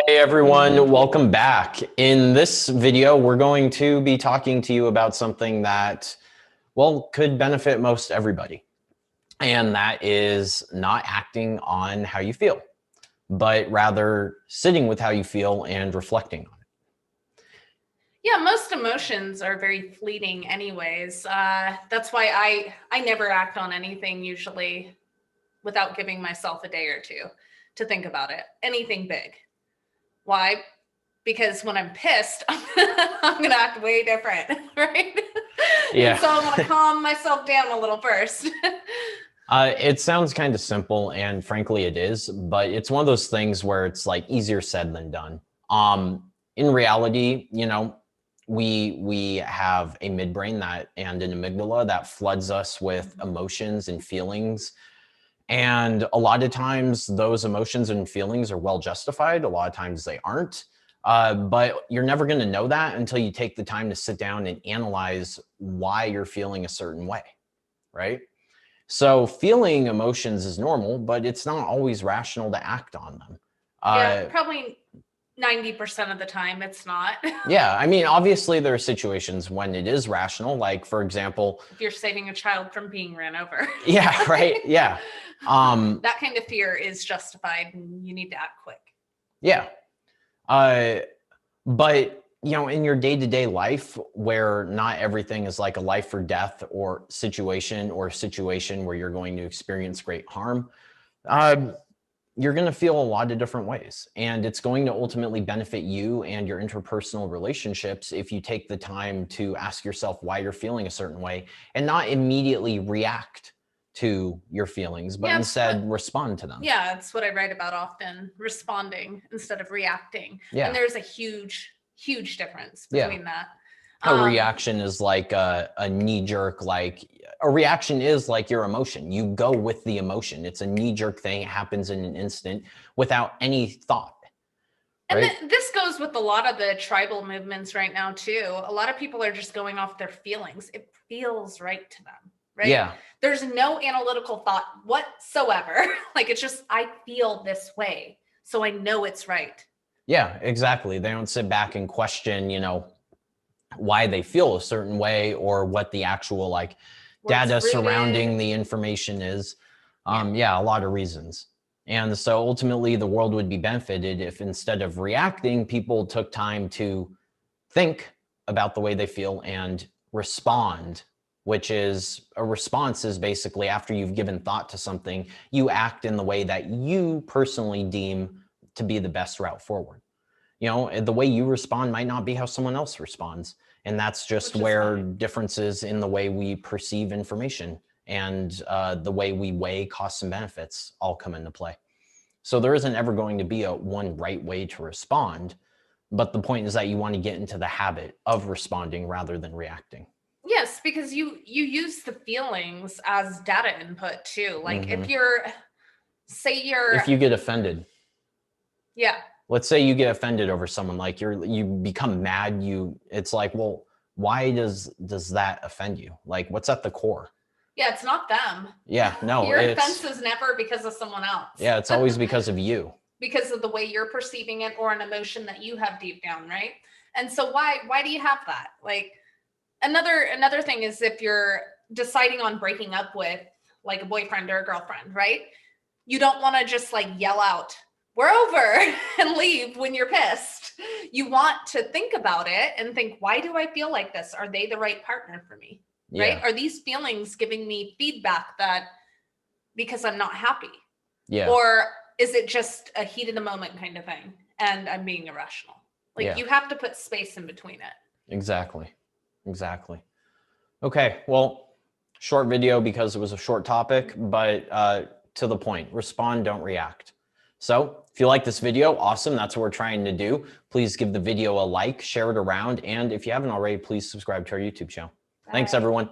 Hey everyone, welcome back. In this video, we're going to be talking to you about something that, well, could benefit most everybody. And that is not acting on how you feel, but rather sitting with how you feel and reflecting on it. Yeah, most emotions are very fleeting anyways. That's why I never act on anything usually without giving myself a day or two to think about it. Anything big. Why? Because when I'm pissed, I'm gonna act way different, right? Yeah. So I'm gonna calm myself down a little first. It sounds kind of simple, and frankly it is, but it's one of those things where it's like easier said than done. In reality, we have a midbrain and an amygdala that floods us with emotions and feelings. And a lot of times those emotions and feelings are well justified. A lot of times they aren't. But you're never going to know that until you take the time to sit down and analyze why you're feeling a certain way, right? So feeling emotions is normal, but it's not always rational to act on them. Yeah, probably 90% of the time it's not. Yeah, I mean, obviously there are situations when it is rational, like for example, if you're saving a child from being ran over. Yeah, right. Yeah. That kind of fear is justified and you need to act quick. Yeah. But in your day-to-day life where not everything is like a life or death or situation where you're going to experience great harm, you're going to feel a lot of different ways, and it's going to ultimately benefit you and your interpersonal relationships if you take the time to ask yourself why you're feeling a certain way and not immediately react to your feelings, but instead respond to them. Yeah, that's what I write about often, responding instead of reacting. Yeah. And there's a huge difference between that. A reaction is like a knee-jerk, like a reaction is like your emotion. You go with the emotion. It's a knee-jerk thing. It happens in an instant without any thought. Right? And this goes with a lot of the tribal movements right now too. A lot of people are just going off their feelings. It feels right to them, right? Yeah. There's no analytical thought whatsoever. Like it's just, I feel this way, so I know it's right. Yeah, exactly. They don't sit back and question, why they feel a certain way or what the actual like data surrounding the information is. Yeah, a lot of reasons. And so ultimately the world would be benefited if instead of reacting, people took time to think about the way they feel and respond, which is a response is basically after you've given thought to something, you act in the way that you personally deem to be the best route forward. The way you respond might not be how someone else responds. And that's just where differences in the way we perceive information and the way we weigh costs and benefits all come into play. So there isn't ever going to be a one right way to respond. But the point is that you want to get into the habit of responding rather than reacting. Yes, because you use the feelings as data input too. Like if you get offended. Yeah. Let's say you get offended over someone, like you become mad. It's like, well, why does that offend you? Like, what's at the core? Yeah, it's not them. Yeah, no. Your offense is never because of someone else. Yeah, it's always because of you. Because of the way you're perceiving it or an emotion that you have deep down, right? And so why do you have that? Like another thing is if you're deciding on breaking up with like a boyfriend or a girlfriend, right? You don't want to just like yell out, "We're over," and leave when you're pissed. You want to think about it and think, why do I feel like this? Are they the right partner for me? Right? Are these feelings giving me feedback that because I'm not happy? Yeah. Or is it just a heat of the moment kind of thing and I'm being irrational? Like you have to put space in between it. Exactly. Okay, well, short video because it was a short topic, but to the point. Respond, don't react. So if you like this video, awesome. That's what we're trying to do. Please give the video a like, share it around. And if you haven't already, please subscribe to our YouTube channel. Thanks, everyone.